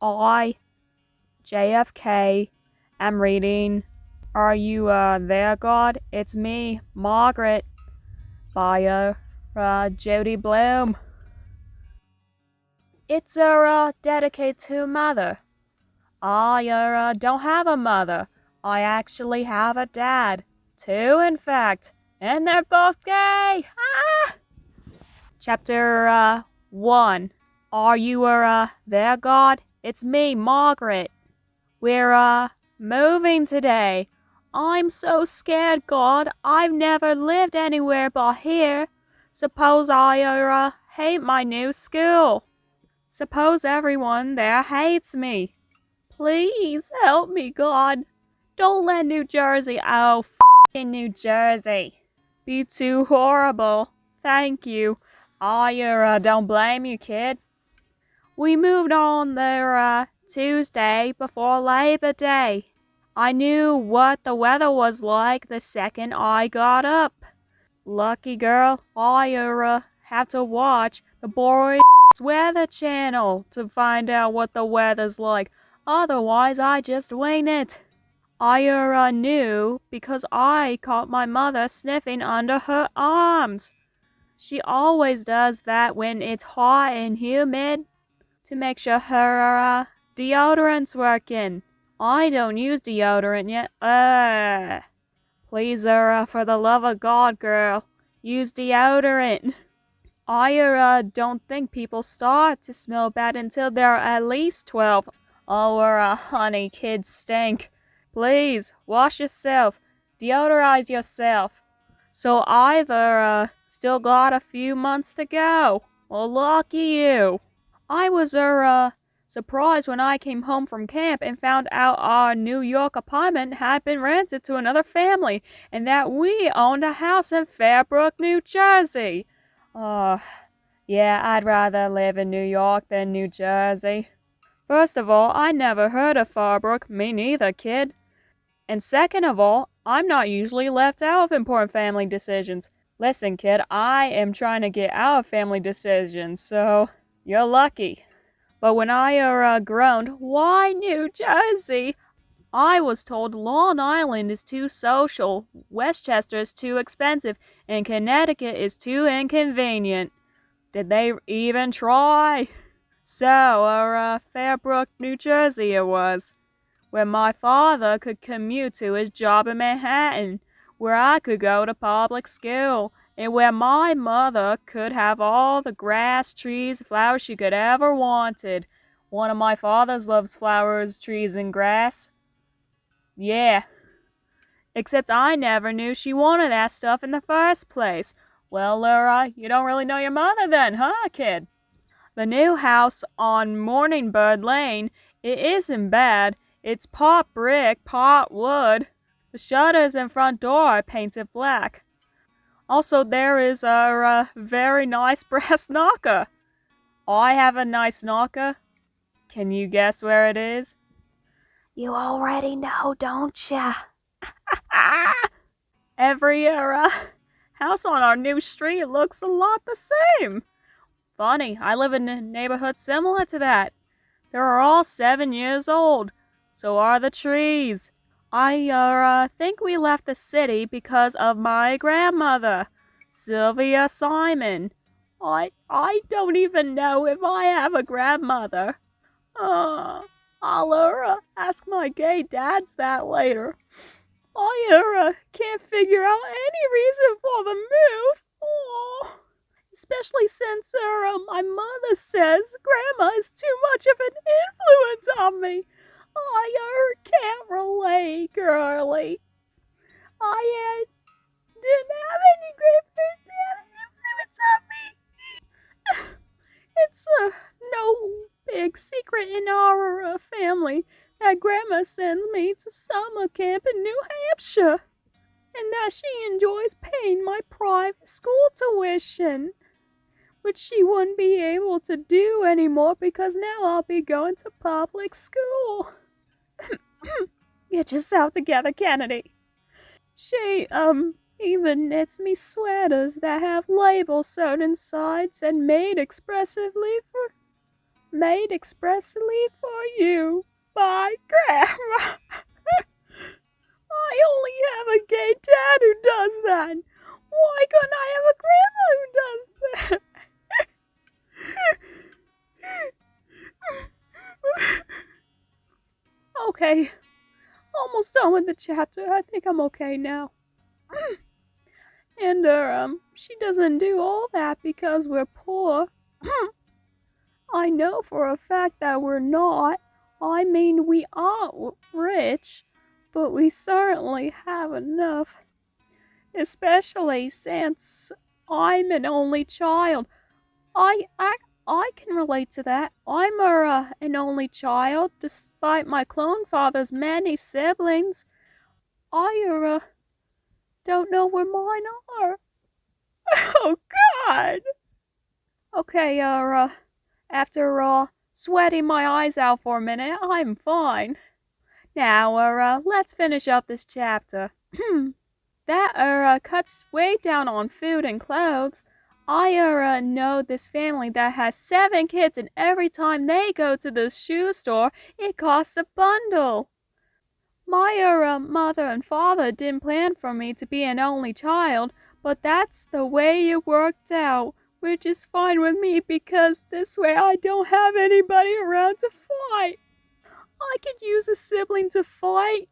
I, JFK, am reading Are You There, God? It's Me, Margaret, by Judy Blume. It's dedicated to mother. I don't have a mother. I actually have a dad. Two, in fact. And they're both gay! Ah! Chapter 1. Are you there, God? It's me, Margaret. We're moving today. I'm so scared, God. I've never lived anywhere but here. Suppose I hate my new school. Suppose everyone there hates me. Please help me, God. Don't let New Jersey, oh, f***ing New Jersey, be too horrible. Thank you. I don't blame you, kid. We moved on there Tuesday before Labor Day. I knew what the weather was like the second I got up. Lucky girl, I have to watch the boring Weather Channel to find out what the weather's like. Otherwise, I just wing it. I knew because I caught my mother sniffing under her arms. She always does that when it's hot and humid to make sure her deodorant's working. I don't use deodorant yet. Please, for the love of God, girl, use deodorant. I don't think people start to smell bad until they're at least 12. Oh, honey, kids stink. Please, wash yourself. Deodorize yourself. So I've still got a few months to go. Well, lucky you. I was surprised when I came home from camp and found out our New York apartment had been rented to another family and that we owned a house in Fairbrook, New Jersey. Uh, yeah, I'd rather live in New York than New Jersey. First of all, I never heard of Fairbrook. Me neither, kid. And second of all, I'm not usually left out of important family decisions. Listen, kid, I am trying to get out of family decisions, so you're lucky. But when I groaned, why New Jersey? I was told Long Island is too social, Westchester is too expensive, and Connecticut is too inconvenient. Did they even try? So, Fairbrook, New Jersey it was, where my father could commute to his job in Manhattan, where I could go to public school, and where my mother could have all the grass, trees, flowers she could ever wanted. One of my fathers loves flowers, trees, and grass. Yeah, except I never knew she wanted that stuff in the first place. Well, you don't really know your mother then, huh, kid? The new house on Morningbird Lane, it isn't bad. It's part brick, part wood. The shutters and front door are painted black. Also, there is a very nice brass knocker. I have a nice knocker. Can you guess where it is? You already know, don't ya? Every house on our new street looks a lot the same. Funny, I live in a neighborhood similar to that. They're all 7 years old. So are the trees. I think we left the city because of my grandmother, Sylvia Simon. I don't even know if I have a grandmother. I'll ask my gay dads that later. I can't figure out any reason for the move. Oh. Especially since my mother says Grandma is too much of an influence on me. I can't relate, girly. I didn't have any great influence on me. It's no big secret in our family that Grandma sends me to summer camp in New Hampshire, and that she enjoys paying my private school tuition, which she wouldn't be able to do anymore because now I'll be going to public school. Get yourself together, Kennedy. She, even knits me sweaters that have labels sewn inside and made expressively for made expressly for you by Grandma. I only have a gay dad who does that. Why couldn't I have a grandma who does that? Okay, almost done with the chapter. I think I'm okay now. And she doesn't do all that because we're poor. I know for a fact that we're not. I mean, we aren't rich, but we certainly have enough. Especially since I'm an only child. I I I can relate to that. I'm an only child, despite my clone father's many siblings. I don't know where mine are. Oh God. Okay, after sweating my eyes out for a minute, I'm fine. Now, let's finish up this chapter. That cuts way down on food and clothes. I know this family that has 7 kids, and every time they go to the shoe store, it costs a bundle. My mother and father didn't plan for me to be an only child, but that's the way it worked out, which is fine with me because this way I don't have anybody around to fight. I could use a sibling to fight.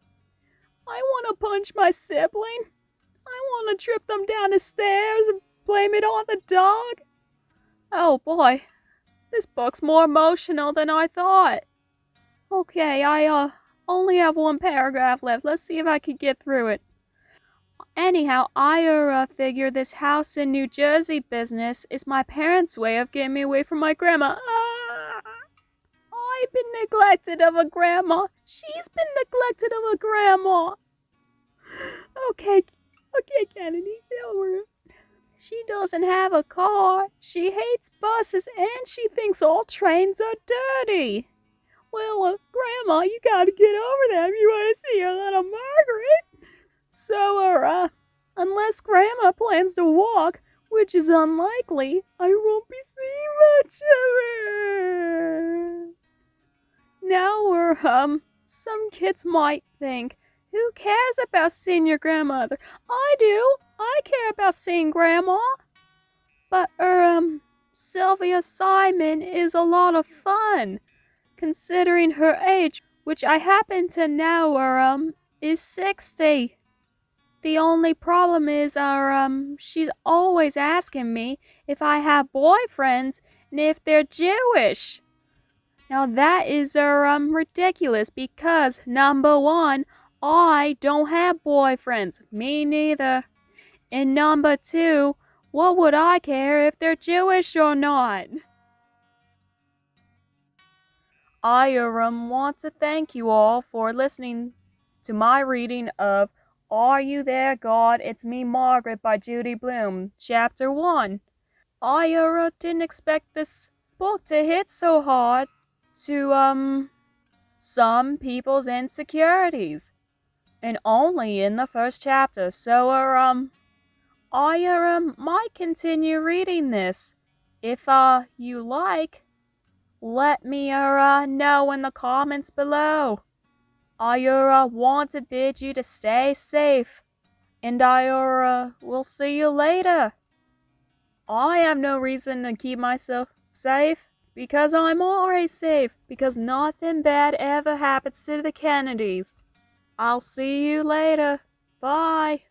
I want to punch my sibling. I want to trip them down the stairs and blame it on the dog. Oh boy, this book's more emotional than I thought. Okay, I only have one paragraph left. Let's see if I can get through it. Anyhow, I figure this house in New Jersey business is my parents' way of getting me away from my grandma. I've been neglected of a grandma. She's been neglected of a grandma. Okay, Kennedy, over. She doesn't have a car. She hates buses, and she thinks all trains are dirty. Well, Grandma, you gotta get over that if you want to see your little Margaret. So, unless Grandma plans to walk, which is unlikely, I won't be seeing much of her. Now, some kids might think, who cares about seeing your grandmother? I do. I care about seeing Grandma. But, Sylvia Simon is a lot of fun, considering her age, which I happen to know, is 60. The only problem is, she's always asking me if I have boyfriends and if they're Jewish. Now that is, ridiculous because, number one, I don't have boyfriends. Me neither. And number two, what would I care if they're Jewish or not? I want to thank you all for listening to my reading of Are You There, God? It's Me, Margaret by Judy Blume, Chapter 1. I didn't expect this book to hit so hard to some people's insecurities, and only in the first chapter. So I might continue reading this. If you like, let me know in the comments below. I want to bid you to stay safe, and I will see you later. I have no reason to keep myself safe because I'm always safe, because nothing bad ever happens to the Kennedys. I'll see you later. Bye.